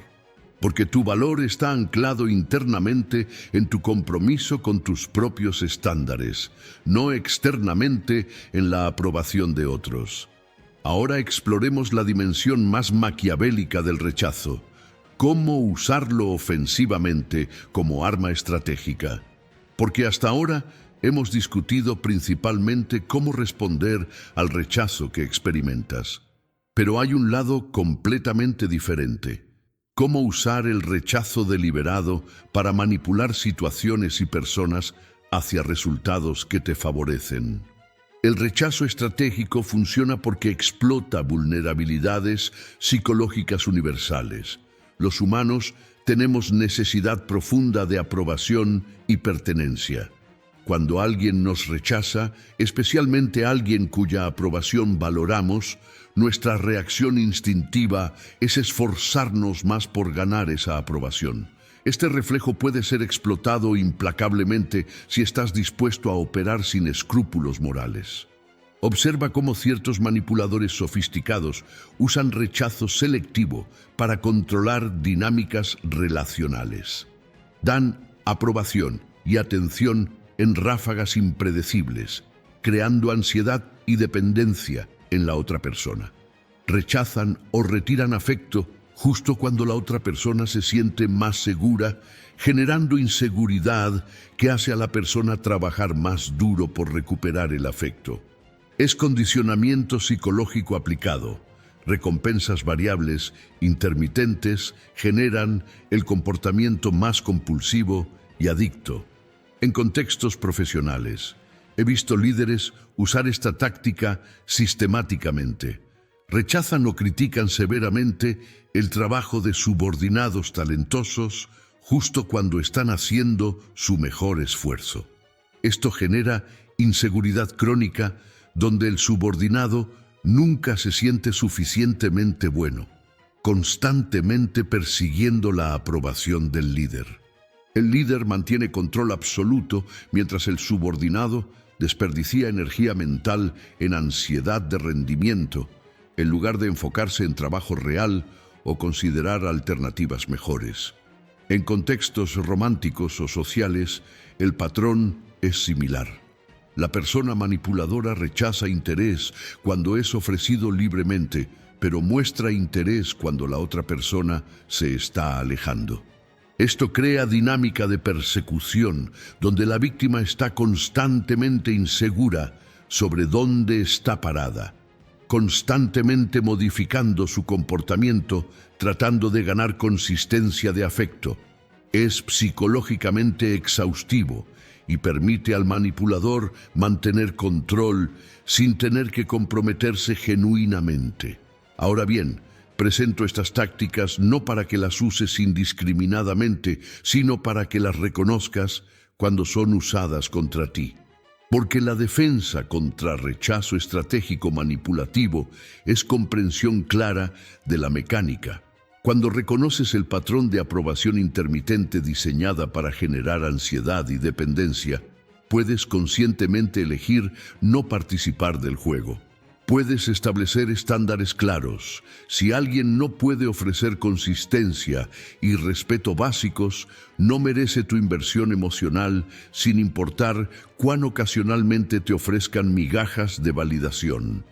Porque tu valor está anclado internamente en tu compromiso con tus propios estándares, no externamente en la aprobación de otros. Ahora exploremos la dimensión más maquiavélica del rechazo: cómo usarlo ofensivamente como arma estratégica. Porque hasta ahora hemos discutido principalmente cómo responder al rechazo que experimentas. Pero hay un lado completamente diferente. Cómo usar el rechazo deliberado para manipular situaciones y personas hacia resultados que te favorecen. El rechazo estratégico funciona porque explota vulnerabilidades psicológicas universales. Los humanos tenemos necesidad profunda de aprobación y pertenencia. Cuando alguien nos rechaza, especialmente alguien cuya aprobación valoramos, nuestra reacción instintiva es esforzarnos más por ganar esa aprobación. Este reflejo puede ser explotado implacablemente si estás dispuesto a operar sin escrúpulos morales. Observa cómo ciertos manipuladores sofisticados usan rechazo selectivo para controlar dinámicas relacionales. Dan aprobación y atención en ráfagas impredecibles, creando ansiedad y dependencia en la otra persona. Rechazan o retiran afecto justo cuando la otra persona se siente más segura, generando inseguridad que hace a la persona trabajar más duro por recuperar el afecto. Es condicionamiento psicológico aplicado. Recompensas variables, intermitentes, generan el comportamiento más compulsivo y adicto. En contextos profesionales, he visto líderes usar esta táctica sistemáticamente. Rechazan o critican severamente el trabajo de subordinados talentosos justo cuando están haciendo su mejor esfuerzo. Esto genera inseguridad crónica donde el subordinado nunca se siente suficientemente bueno, constantemente persiguiendo la aprobación del líder. El líder mantiene control absoluto mientras el subordinado desperdicia energía mental en ansiedad de rendimiento, en lugar de enfocarse en trabajo real o considerar alternativas mejores. En contextos románticos o sociales, el patrón es similar. La persona manipuladora rechaza interés cuando es ofrecido libremente, pero muestra interés cuando la otra persona se está alejando. Esto crea dinámica de persecución, donde la víctima está constantemente insegura sobre dónde está parada, constantemente modificando su comportamiento, tratando de ganar consistencia de afecto. Es psicológicamente exhaustivo y permite al manipulador mantener control sin tener que comprometerse genuinamente. Ahora bien, presento estas tácticas no para que las uses indiscriminadamente, sino para que las reconozcas cuando son usadas contra ti. Porque la defensa contra rechazo estratégico manipulativo es comprensión clara de la mecánica. Cuando reconoces el patrón de aprobación intermitente diseñada para generar ansiedad y dependencia, puedes conscientemente elegir no participar del juego. Puedes establecer estándares claros. Si alguien no puede ofrecer consistencia y respeto básicos, no merece tu inversión emocional, sin importar cuán ocasionalmente te ofrezcan migajas de validación.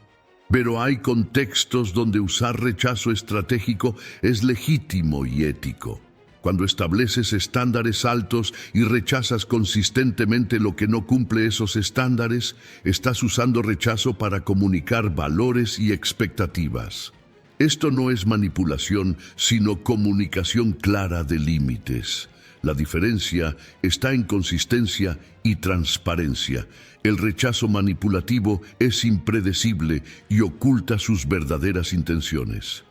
Pero hay contextos donde usar rechazo estratégico es legítimo y ético. Cuando estableces estándares altos y rechazas consistentemente lo que no cumple esos estándares, estás usando rechazo para comunicar valores y expectativas. Esto no es manipulación, sino comunicación clara de límites. La diferencia está en consistencia y transparencia. El rechazo manipulativo es impredecible y oculta sus verdaderas intenciones.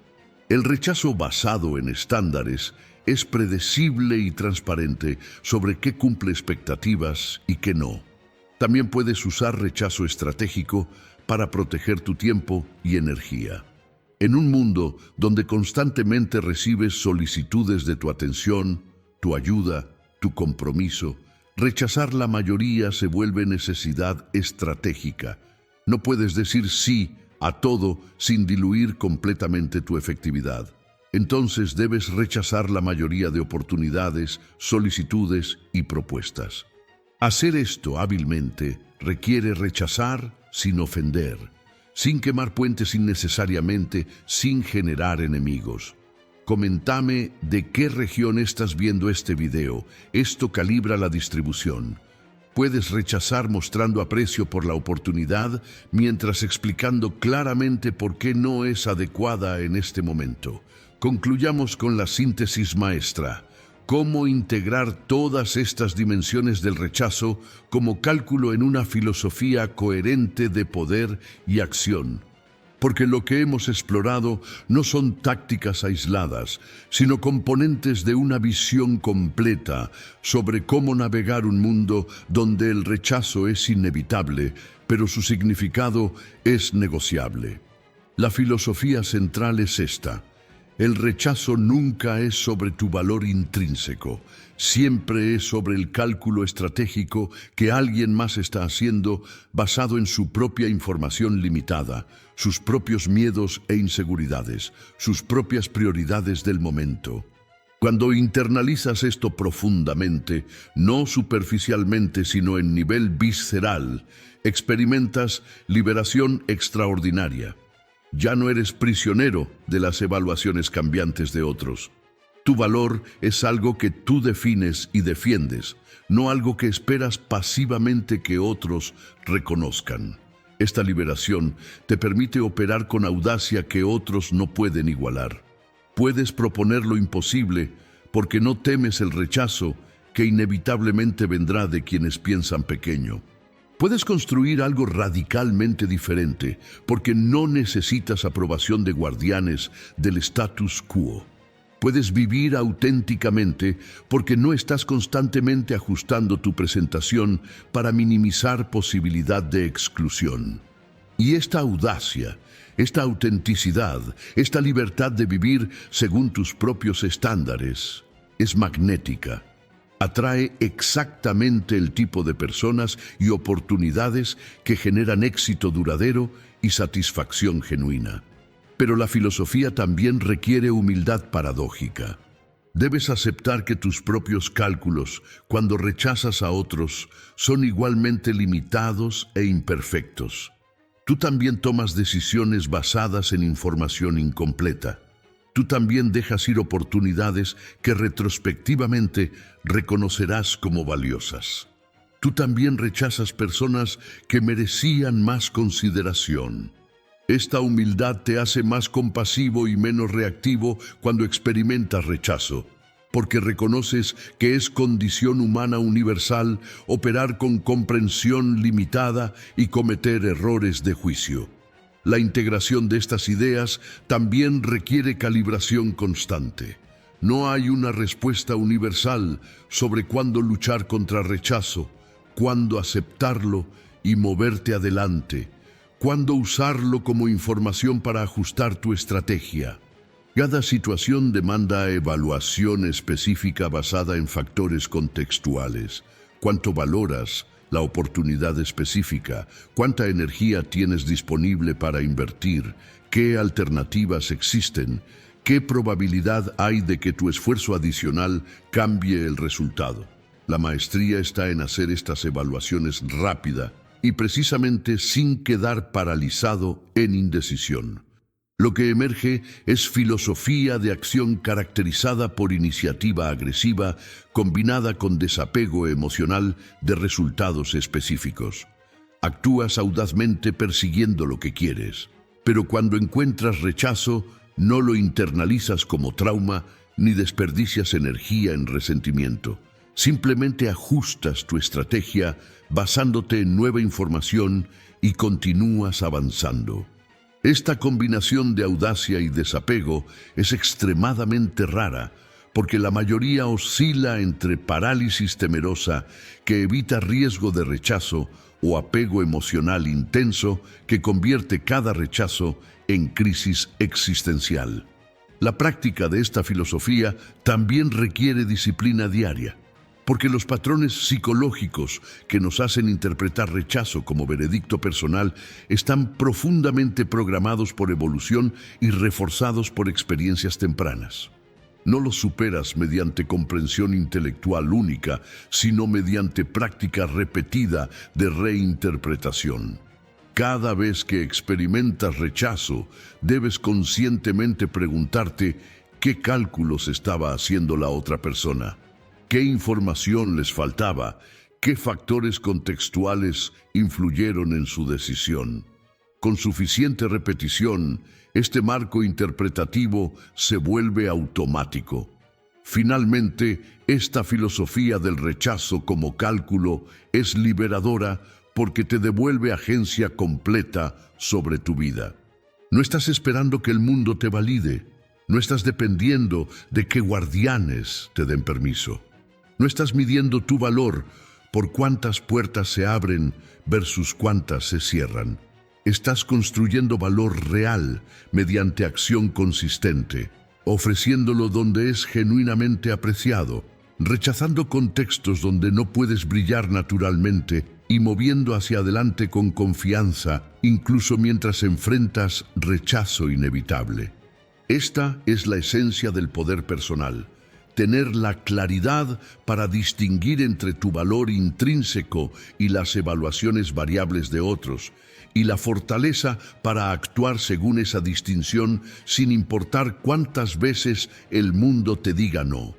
El rechazo basado en estándares es predecible y transparente sobre qué cumple expectativas y qué no. También puedes usar rechazo estratégico para proteger tu tiempo y energía. En un mundo donde constantemente recibes solicitudes de tu atención, tu ayuda, tu compromiso, rechazar la mayoría se vuelve necesidad estratégica. No puedes decir sí a todo sin diluir completamente tu efectividad. Entonces debes rechazar la mayoría de oportunidades, solicitudes y propuestas. Hacer esto hábilmente requiere rechazar sin ofender, sin quemar puentes innecesariamente, sin generar enemigos. Coméntame de qué región estás viendo este video. Esto calibra la distribución. Puedes rechazar mostrando aprecio por la oportunidad mientras explicando claramente por qué no es adecuada en este momento. Concluyamos con la síntesis maestra. ¿Cómo integrar todas estas dimensiones del rechazo como cálculo en una filosofía coherente de poder y acción? Porque lo que hemos explorado no son tácticas aisladas, sino componentes de una visión completa sobre cómo navegar un mundo donde el rechazo es inevitable, pero su significado es negociable. La filosofía central es esta. El rechazo nunca es sobre tu valor intrínseco, siempre es sobre el cálculo estratégico que alguien más está haciendo basado en su propia información limitada, sus propios miedos e inseguridades, sus propias prioridades del momento. Cuando internalizas esto profundamente, no superficialmente sino en nivel visceral, experimentas liberación extraordinaria. Ya no eres prisionero de las evaluaciones cambiantes de otros. Tu valor es algo que tú defines y defiendes, no algo que esperas pasivamente que otros reconozcan. Esta liberación te permite operar con audacia que otros no pueden igualar. Puedes proponer lo imposible porque no temes el rechazo que inevitablemente vendrá de quienes piensan pequeño. Puedes construir algo radicalmente diferente porque no necesitas aprobación de guardianes del status quo. Puedes vivir auténticamente porque no estás constantemente ajustando tu presentación para minimizar posibilidad de exclusión. Y esta audacia, esta autenticidad, esta libertad de vivir según tus propios estándares, es magnética. Atrae exactamente el tipo de personas y oportunidades que generan éxito duradero y satisfacción genuina. Pero la filosofía también requiere humildad paradójica. Debes aceptar que tus propios cálculos, cuando rechazas a otros, son igualmente limitados e imperfectos. Tú también tomas decisiones basadas en información incompleta. Tú también dejas ir oportunidades que retrospectivamente reconocerás como valiosas. Tú también rechazas personas que merecían más consideración. Esta humildad te hace más compasivo y menos reactivo cuando experimentas rechazo, porque reconoces que es condición humana universal operar con comprensión limitada y cometer errores de juicio. La integración de estas ideas también requiere calibración constante. No hay una respuesta universal sobre cuándo luchar contra rechazo, cuándo aceptarlo y moverte adelante, cuándo usarlo como información para ajustar tu estrategia. Cada situación demanda evaluación específica basada en factores contextuales. ¿Cuánto valoras la oportunidad específica? ¿Cuánta energía tienes disponible para invertir? ¿Qué alternativas existen? ¿Qué probabilidad hay de que tu esfuerzo adicional cambie el resultado? La maestría está en hacer estas evaluaciones rápida y precisamente sin quedar paralizado en indecisión. Lo que emerge es filosofía de acción caracterizada por iniciativa agresiva combinada con desapego emocional de resultados específicos. Actúas audazmente persiguiendo lo que quieres, pero cuando encuentras rechazo, no lo internalizas como trauma ni desperdicias energía en resentimiento. Simplemente ajustas tu estrategia basándote en nueva información y continúas avanzando. Esta combinación de audacia y desapego es extremadamente rara porque la mayoría oscila entre parálisis temerosa que evita riesgo de rechazo o apego emocional intenso que convierte cada rechazo en crisis existencial. La práctica de esta filosofía también requiere disciplina diaria, porque los patrones psicológicos que nos hacen interpretar rechazo como veredicto personal están profundamente programados por evolución y reforzados por experiencias tempranas. No los superas mediante comprensión intelectual única, sino mediante práctica repetida de reinterpretación. Cada vez que experimentas rechazo, debes conscientemente preguntarte qué cálculos estaba haciendo la otra persona. ¿Qué información les faltaba? ¿Qué factores contextuales influyeron en su decisión? Con suficiente repetición, este marco interpretativo se vuelve automático. Finalmente, esta filosofía del rechazo como cálculo es liberadora porque te devuelve agencia completa sobre tu vida. No estás esperando que el mundo te valide. No estás dependiendo de que guardianes te den permiso. No estás midiendo tu valor por cuántas puertas se abren versus cuántas se cierran. Estás construyendo valor real mediante acción consistente, ofreciéndolo donde es genuinamente apreciado, rechazando contextos donde no puedes brillar naturalmente y moviendo hacia adelante con confianza, incluso mientras enfrentas rechazo inevitable. Esta es la esencia del poder personal. Tener la claridad para distinguir entre tu valor intrínseco y las evaluaciones variables de otros, y la fortaleza para actuar según esa distinción sin importar cuántas veces el mundo te diga no.